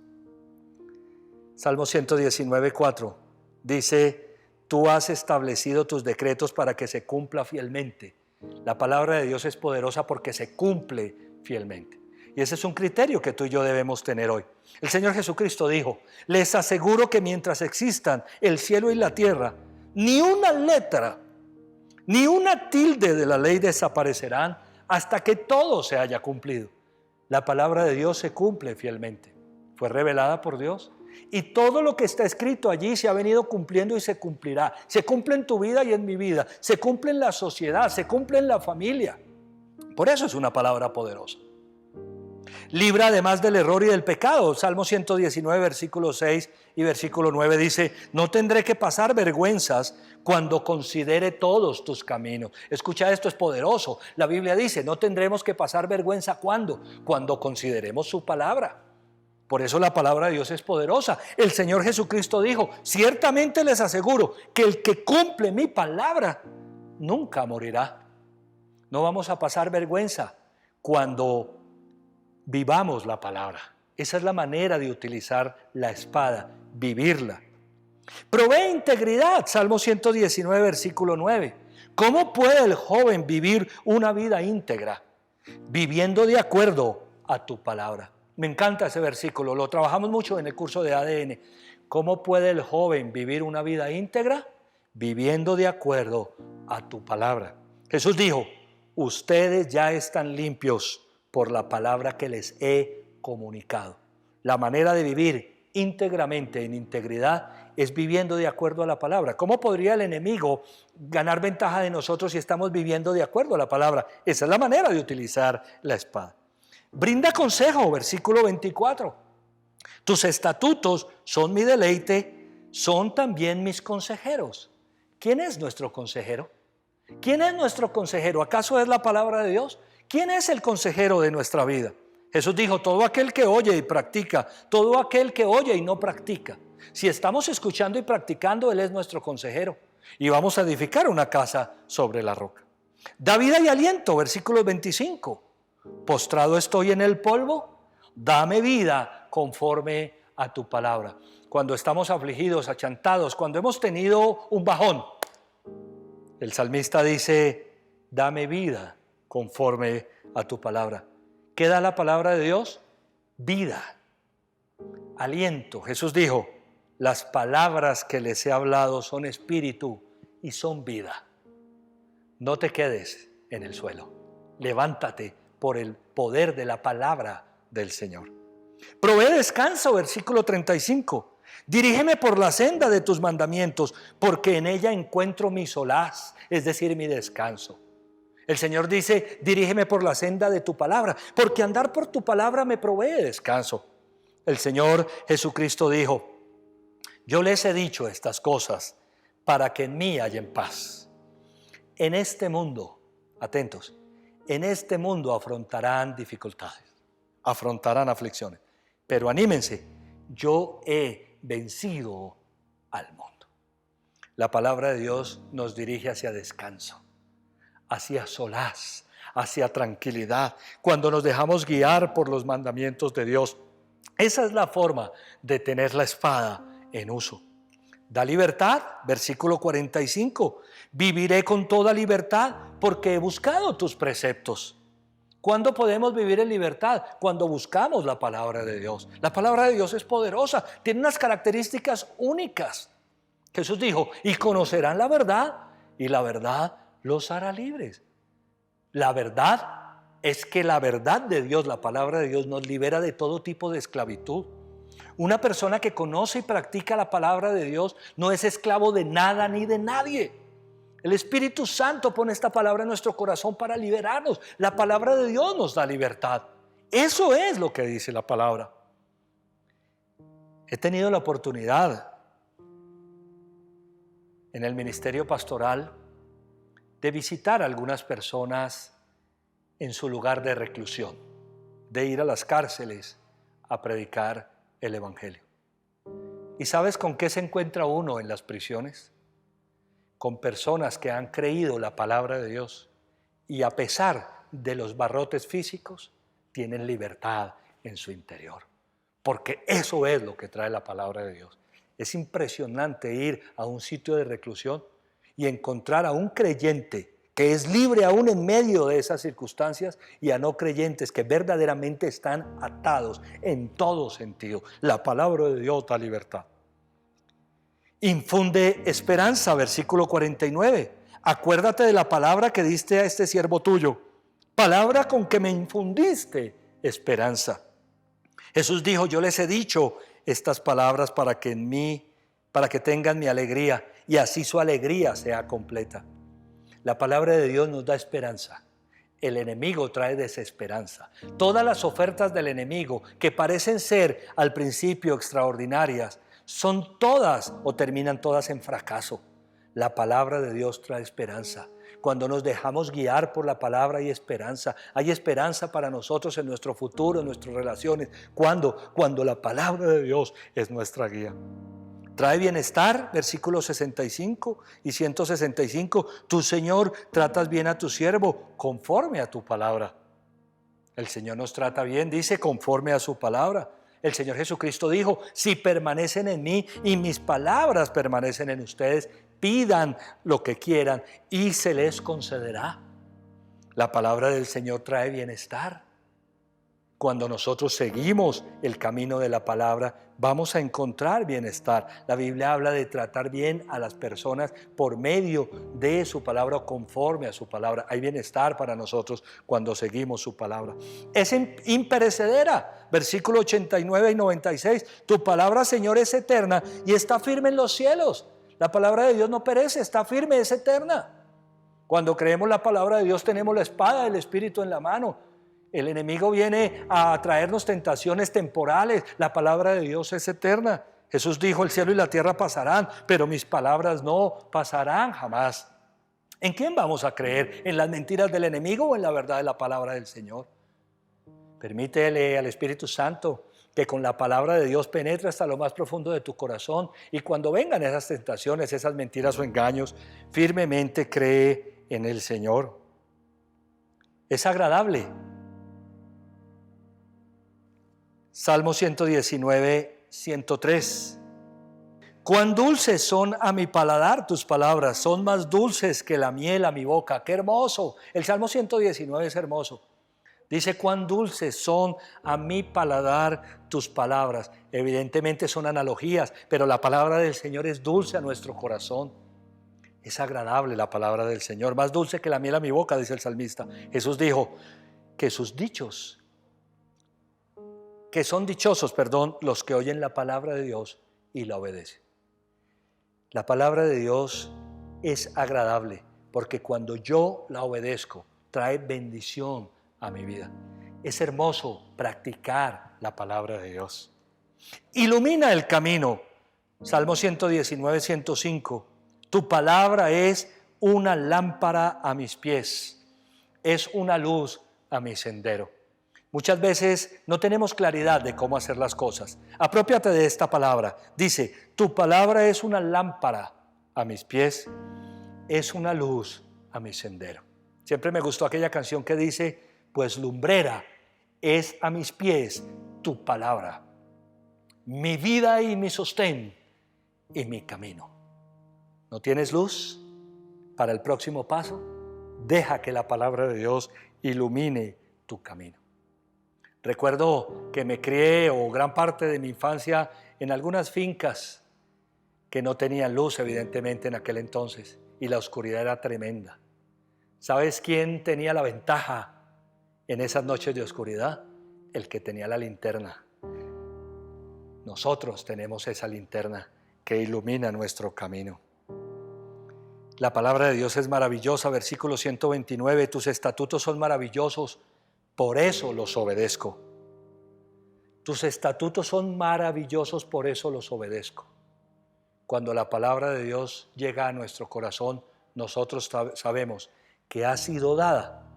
Salmo 119, 4 dice: tú has establecido tus decretos para que se cumpla fielmente. La palabra de Dios es poderosa porque se cumple fielmente. Y ese es un criterio que tú y yo debemos tener hoy. El Señor Jesucristo dijo: les aseguro que mientras existan el cielo y la tierra, ni una letra, ni una tilde de la ley desaparecerán hasta que todo se haya cumplido. La palabra de Dios se cumple fielmente. Fue revelada por Dios. Y todo lo que está escrito allí se ha venido cumpliendo y se cumplirá. Se cumple en tu vida y en mi vida. Se cumple en la sociedad, se cumple en la familia. Por eso es una palabra poderosa. Libra además del error y del pecado. Salmo 119, versículo 6 y versículo 9 dice: no tendré que pasar vergüenzas cuando considere todos tus caminos. Escucha, esto es poderoso. La Biblia dice: no tendremos que pasar vergüenza ¿cuándo? Cuando consideremos su palabra. Por eso la palabra de Dios es poderosa. El Señor Jesucristo dijo: ciertamente les aseguro que el que cumple mi palabra nunca morirá. No vamos a pasar vergüenza cuando vivamos la palabra. Esa es la manera de utilizar la espada, vivirla. Provee integridad, Salmo 119, versículo 9. ¿Cómo puede el joven vivir una vida íntegra? Viviendo de acuerdo a tu palabra. Me encanta ese versículo, lo trabajamos mucho en el curso de ADN. ¿Cómo puede el joven vivir una vida íntegra? Viviendo de acuerdo a tu palabra. Jesús dijo: ustedes ya están limpios por la palabra que les he comunicado. La manera de vivir íntegramente, en integridad, es viviendo de acuerdo a la palabra. ¿Cómo podría el enemigo ganar ventaja de nosotros si estamos viviendo de acuerdo a la palabra? Esa es la manera de utilizar la espada. Brinda consejo, versículo 24. Tus estatutos son mi deleite, son también mis consejeros. ¿Quién es nuestro consejero? ¿Quién es nuestro consejero? ¿Acaso es la palabra de Dios? ¿Quién es el consejero de nuestra vida? Jesús dijo: todo aquel que oye y practica, todo aquel que oye y no practica. Si estamos escuchando y practicando, Él es nuestro consejero. Y vamos a edificar una casa sobre la roca. Da vida y aliento, versículo 25. Postrado estoy en el polvo, dame vida conforme a tu palabra. Cuando estamos afligidos, achantados, cuando hemos tenido un bajón, el salmista dice: dame vida conforme a tu palabra. ¿Qué da la palabra de Dios? Vida, aliento. Jesús dijo: las palabras que les he hablado son espíritu y son vida. No te quedes en el suelo. Levántate por el poder de la palabra del Señor. Provee descanso, versículo 35. Dirígeme por la senda de tus mandamientos, porque en ella encuentro mi solaz, es decir, mi descanso. El Señor dice: dirígeme por la senda de tu palabra, porque andar por tu palabra me provee descanso. El Señor Jesucristo dijo: yo les he dicho estas cosas para que en mí hayan paz. En este mundo, atentos, en este mundo afrontarán dificultades, afrontarán aflicciones, pero anímense, yo he vencido al mundo. La palabra de Dios nos dirige hacia descanso, hacia solaz, hacia tranquilidad, cuando nos dejamos guiar por los mandamientos de Dios. Esa es la forma de tener la espada en uso. Da libertad, versículo 45. Viviré con toda libertad porque he buscado tus preceptos. ¿Cuándo podemos vivir en libertad? Cuando buscamos la palabra de Dios. La palabra de Dios es poderosa, tiene unas características únicas. Jesús dijo, y conocerán la verdad, y la verdad los hará libres. La verdad es que la verdad de Dios, la palabra de Dios, nos libera de todo tipo de esclavitud. Una persona que conoce y practica la palabra de Dios no es esclavo de nada ni de nadie. El Espíritu Santo pone esta palabra en nuestro corazón para liberarnos. La palabra de Dios nos da libertad. Eso es lo que dice la palabra. He tenido la oportunidad en el ministerio pastoral de visitar a algunas personas en su lugar de reclusión, de ir a las cárceles a predicar el Evangelio. ¿Y sabes con qué se encuentra uno en las prisiones? Con personas que han creído la palabra de Dios y a pesar de los barrotes físicos, tienen libertad en su interior. Porque eso es lo que trae la palabra de Dios. Es impresionante ir a un sitio de reclusión y encontrar a un creyente que es libre aún en medio de esas circunstancias y a no creyentes que verdaderamente están atados en todo sentido. La palabra de Dios da libertad. Infunde esperanza, versículo 49. Acuérdate de la palabra que diste a este siervo tuyo, palabra con que me infundiste esperanza. Jesús dijo, yo les he dicho estas palabras para que tengan mi alegría y así su alegría sea completa. La palabra de Dios nos da esperanza. El enemigo trae desesperanza. Todas las ofertas del enemigo que parecen ser al principio extraordinarias, son todas o terminan todas en fracaso. La palabra de Dios trae esperanza. Cuando nos dejamos guiar por la palabra hay esperanza. Hay esperanza para nosotros en nuestro futuro, en nuestras relaciones. Cuando la palabra de Dios es nuestra guía. Trae bienestar, versículos 65 y 165. Tu Señor, tratas bien a tu siervo conforme a tu palabra. El Señor nos trata bien, dice, conforme a su palabra. El Señor Jesucristo dijo, si permanecen en mí y mis palabras permanecen en ustedes, pidan lo que quieran y se les concederá. La palabra del Señor trae bienestar. Cuando nosotros seguimos el camino de la palabra, vamos a encontrar bienestar. La Biblia habla de tratar bien a las personas por medio de su palabra o conforme a su palabra. Hay bienestar para nosotros cuando seguimos su palabra. Es imperecedera. Versículo 89 y 96. Tu palabra, Señor, es eterna y está firme en los cielos. La palabra de Dios no perece, está firme, es eterna. Cuando creemos la palabra de Dios, tenemos la espada del Espíritu en la mano. El enemigo viene a traernos tentaciones temporales. La palabra de Dios es eterna. Jesús dijo, el cielo y la tierra pasarán, pero mis palabras no pasarán jamás. ¿En quién vamos a creer? ¿En las mentiras del enemigo o en la verdad de la palabra del Señor? Permítele al Espíritu Santo que con la palabra de Dios penetre hasta lo más profundo de tu corazón y cuando vengan esas tentaciones, esas mentiras o engaños, firmemente cree en el Señor. Es agradable. Salmo 119, 103. Cuán dulces son a mi paladar tus palabras, son más dulces que la miel a mi boca. ¡Qué hermoso! El Salmo 119 es hermoso. Dice, cuán dulces son a mi paladar tus palabras. Evidentemente son analogías, pero la palabra del Señor es dulce a nuestro corazón. Es agradable la palabra del Señor, más dulce que la miel a mi boca, dice el salmista. Jesús dijo que sus dichos, que son dichosos, los que oyen la palabra de Dios y la obedecen. La palabra de Dios es agradable porque cuando yo la obedezco, trae bendición a mi vida. Es hermoso practicar la palabra de Dios. Ilumina el camino. Salmo 119, 105. Tu palabra es una lámpara a mis pies, es una luz a mi sendero. Muchas veces no tenemos claridad de cómo hacer las cosas. Aprópiate de esta palabra. Dice, tu palabra es una lámpara a mis pies, es una luz a mi sendero. Siempre me gustó aquella canción que dice, pues lumbrera es a mis pies tu palabra. Mi vida y mi sostén y mi camino. ¿No tienes luz para el próximo paso? Deja que la palabra de Dios ilumine tu camino. Recuerdo que me crié, o gran parte de mi infancia, en algunas fincas que no tenían luz, evidentemente, en aquel entonces, y la oscuridad era tremenda. ¿Sabes quién tenía la ventaja en esas noches de oscuridad? El que tenía la linterna. Nosotros tenemos esa linterna que ilumina nuestro camino. La palabra de Dios es maravillosa, versículo 129, tus estatutos son maravillosos, por eso los obedezco. Tus estatutos son maravillosos, por eso los obedezco. Cuando la palabra de Dios llega a nuestro corazón, nosotros sabemos que ha sido dada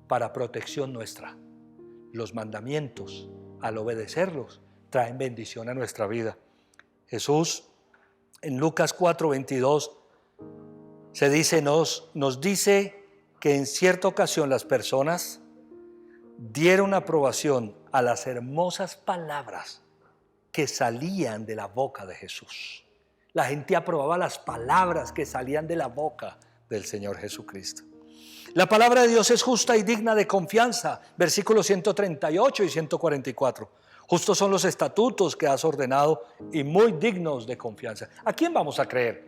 para protección nuestra. Los mandamientos, al obedecerlos, traen bendición a nuestra vida. Jesús, en Lucas 4:22, nos dice que en cierta ocasión las personas dieron aprobación a las hermosas palabras que salían de la boca de Jesús. La gente aprobaba las palabras que salían de la boca del Señor Jesucristo. La palabra de Dios es justa y digna de confianza, versículos 138 y 144. Justos son los estatutos que has ordenado y muy dignos de confianza. ¿A quién vamos a creer?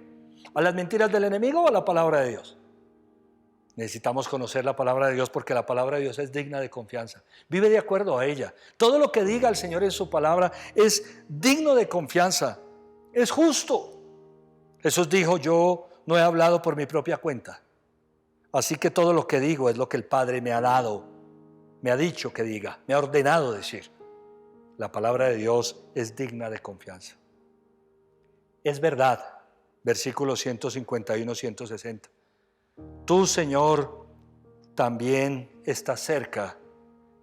¿A las mentiras del enemigo o a la palabra de Dios? Necesitamos conocer la palabra de Dios porque la palabra de Dios es digna de confianza. Vive de acuerdo a ella. Todo lo que diga el Señor en su palabra es digno de confianza. Es justo. Jesús dijo, yo no he hablado por mi propia cuenta. Así que todo lo que digo es lo que el Padre me ha dado, me ha dicho que diga, me ha ordenado decir. La palabra de Dios es digna de confianza. Es verdad. Versículos 151, 160. Tú, Señor, también estás cerca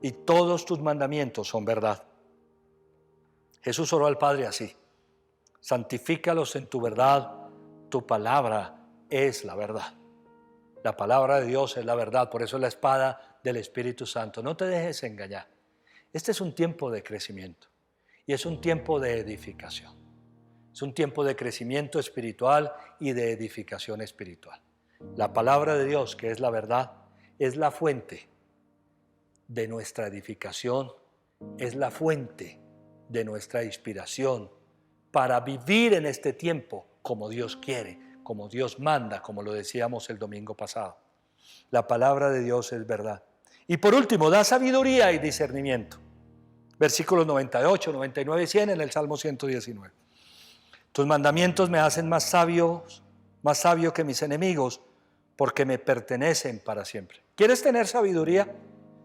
y todos tus mandamientos son verdad. Jesús oró al Padre así: santifícalos en tu verdad, tu palabra es la verdad. La palabra de Dios es la verdad, por eso es la espada del Espíritu Santo. No te dejes engañar. Este es un tiempo de crecimiento y es un tiempo de edificación. Es un tiempo de crecimiento espiritual y de edificación espiritual. La palabra de Dios, que es la verdad, es la fuente de nuestra edificación, es la fuente de nuestra inspiración para vivir en este tiempo como Dios quiere, como Dios manda, como lo decíamos el domingo pasado. La palabra de Dios es verdad. Y por último, da sabiduría y discernimiento. Versículos 98, 99 y 100 en el Salmo 119. Tus mandamientos me hacen más sabio que mis enemigos, porque me pertenecen para siempre. ¿Quieres tener sabiduría?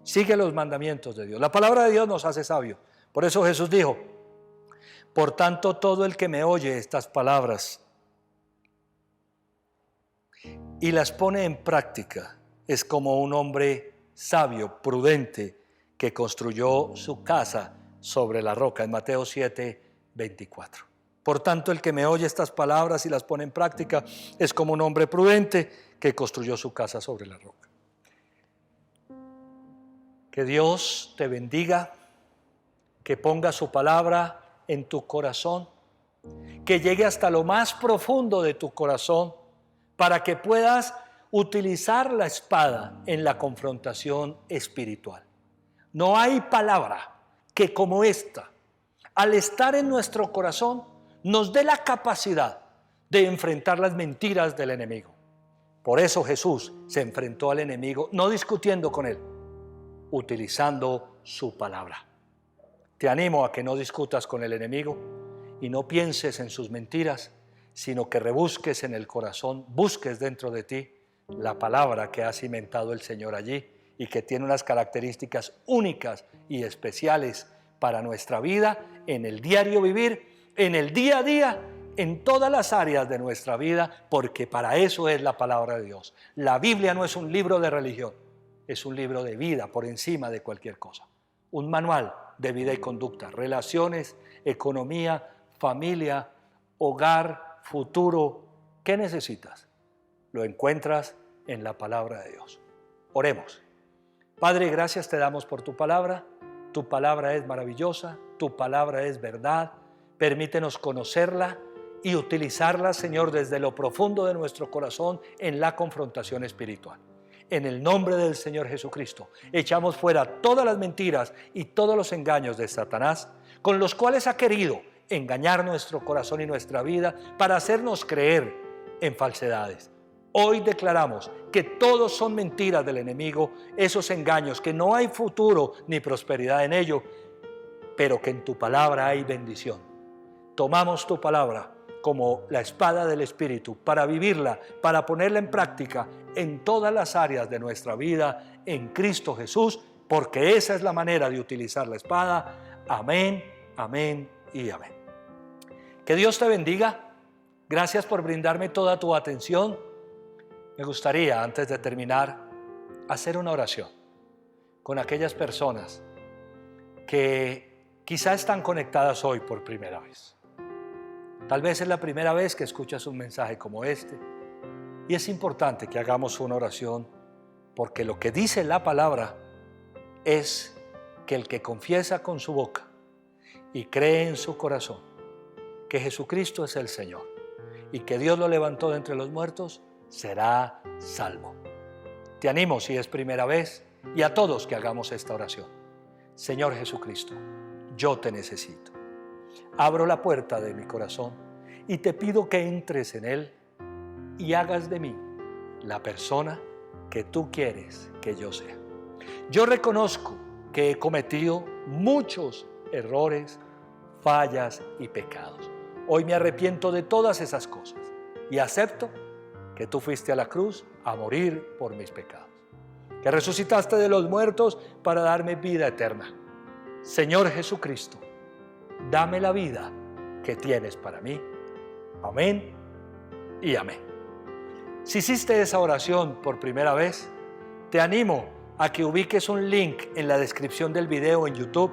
Sigue los mandamientos de Dios. La palabra de Dios nos hace sabios. Por eso Jesús dijo, por tanto, todo el que me oye estas palabras y las pone en práctica es como un hombre sabio, prudente, que construyó su casa sobre la roca. En Mateo 7:24. Por tanto, el que me oye estas palabras y las pone en práctica es como un hombre prudente que construyó su casa sobre la roca. Que Dios te bendiga, que ponga su palabra en tu corazón, que llegue hasta lo más profundo de tu corazón para que puedas utilizar la espada en la confrontación espiritual. No hay palabra que como esta, al estar en nuestro corazón, nos dé la capacidad de enfrentar las mentiras del enemigo. Por eso Jesús se enfrentó al enemigo, no discutiendo con él, utilizando su palabra. Te animo a que no discutas con el enemigo y no pienses en sus mentiras, sino que rebusques en el corazón, busques dentro de ti la palabra que ha cimentado el Señor allí y que tiene unas características únicas y especiales para nuestra vida, en el diario vivir, en el día a día, en todas las áreas de nuestra vida, porque para eso es la palabra de Dios. La Biblia no es un libro de religión, es un libro de vida por encima de cualquier cosa. Un manual de vida y conducta, relaciones, economía, familia, hogar, futuro. ¿Qué necesitas? Lo encuentras en la palabra de Dios. Oremos. Padre, gracias te damos por tu palabra. Tu palabra es maravillosa, tu palabra es verdad. Permítenos conocerla y utilizarlas, Señor, desde lo profundo de nuestro corazón en la confrontación espiritual. En el nombre del Señor Jesucristo, echamos fuera todas las mentiras y todos los engaños de Satanás, con los cuales ha querido engañar nuestro corazón y nuestra vida para hacernos creer en falsedades. Hoy declaramos que todos son mentiras del enemigo, esos engaños, que no hay futuro ni prosperidad en ello, pero que en tu palabra hay bendición. Tomamos tu palabra como la espada del Espíritu para vivirla, para ponerla en práctica en todas las áreas de nuestra vida en Cristo Jesús, porque esa es la manera de utilizar la espada. Amén, amén y amén. Que Dios te bendiga. Gracias por brindarme toda tu atención. Me gustaría, antes de terminar, hacer una oración con aquellas personas que quizá están conectadas hoy por primera vez. Tal vez es la primera vez que escuchas un mensaje como este, y es importante que hagamos una oración, porque lo que dice la palabra es que el que confiesa con su boca y cree en su corazón que Jesucristo es el Señor y que Dios lo levantó de entre los muertos, será salvo. Te animo, si es primera vez, y a todos que hagamos esta oración. Señor Jesucristo, yo te necesito. Abro la puerta de mi corazón y te pido que entres en él y hagas de mí la persona que tú quieres que yo sea. Yo reconozco que he cometido muchos errores, fallas y pecados. Hoy me arrepiento de todas esas cosas y acepto que tú fuiste a la cruz a morir por mis pecados, que resucitaste de los muertos para darme vida eterna. Señor Jesucristo, dame la vida que tienes para mí. Amén y amén. Si hiciste esa oración por primera vez, te animo a que ubiques un link en la descripción del video en YouTube,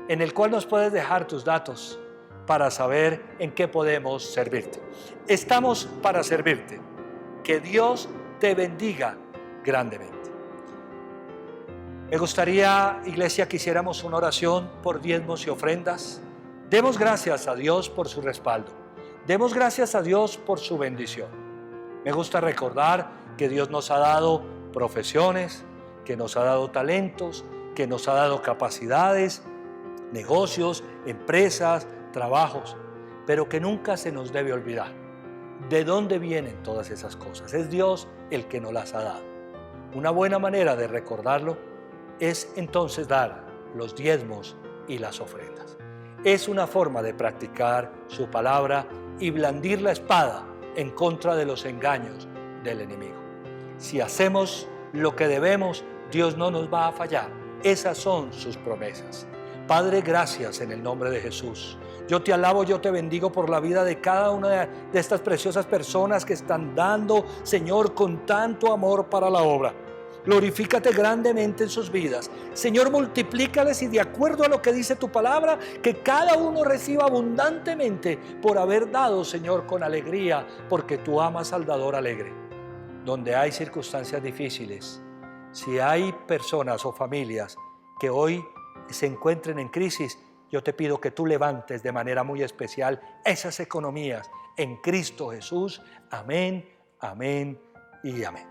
en el cual nos puedes dejar tus datos para saber en qué podemos servirte. Estamos para servirte. Que Dios te bendiga grandemente. Me gustaría, iglesia, que hiciéramos una oración por diezmos y ofrendas. Demos gracias a Dios por su respaldo. Demos gracias a Dios por su bendición. Me gusta recordar que Dios nos ha dado profesiones, que nos ha dado talentos, que nos ha dado capacidades, negocios, empresas, trabajos, pero que nunca se nos debe olvidar de dónde vienen todas esas cosas. Es Dios el que nos las ha dado. Una buena manera de recordarlo es entonces dar los diezmos y las ofrendas. Es una forma de practicar su palabra y blandir la espada en contra de los engaños del enemigo. Si hacemos lo que debemos, Dios no nos va a fallar. Esas son sus promesas. Padre, gracias en el nombre de Jesús. Yo te alabo, yo te bendigo por la vida de cada una de estas preciosas personas que están dando, Señor, con tanto amor para la obra. Glorifícate grandemente en sus vidas. Señor, multiplícales y de acuerdo a lo que dice tu palabra, que cada uno reciba abundantemente por haber dado, Señor, con alegría, porque tú amas al dador alegre. Donde hay circunstancias difíciles, si hay personas o familias que hoy se encuentren en crisis, yo te pido que tú levantes de manera muy especial esas economías en Cristo Jesús. Amén, amén y amén.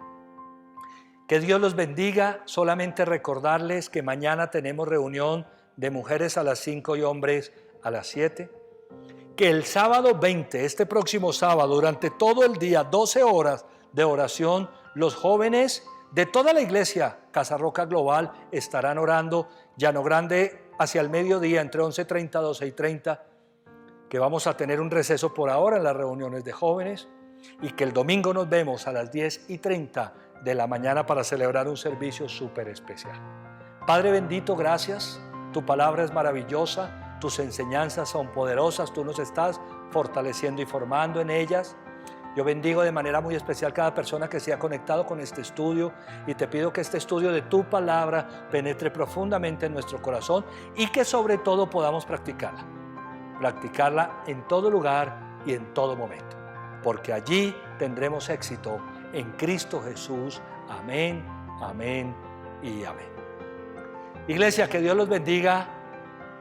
Que Dios los bendiga. Solamente recordarles que mañana tenemos reunión de mujeres a las 5 y hombres a las 7. Que el sábado 20, este próximo sábado, durante todo el día, 12 horas de oración, los jóvenes de toda la iglesia Casa Roca Global estarán orando. Llano Grande hacia el mediodía, entre 11:30 y 12:30, que vamos a tener un receso por ahora en las reuniones de jóvenes, y que el domingo nos vemos a las 10:30 de la mañana para celebrar un servicio súper especial. Padre bendito, gracias. Tu palabra es maravillosa, tus enseñanzas son poderosas, tú nos estás fortaleciendo y formando en ellas. Yo bendigo de manera muy especial cada persona que se ha conectado con este estudio y te pido que este estudio de tu palabra penetre profundamente en nuestro corazón y que sobre todo podamos practicarla en todo lugar y en todo momento, porque allí tendremos éxito en Cristo Jesús. Amén, amén y amén. Iglesia, que Dios los bendiga.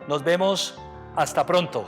Nos vemos hasta pronto.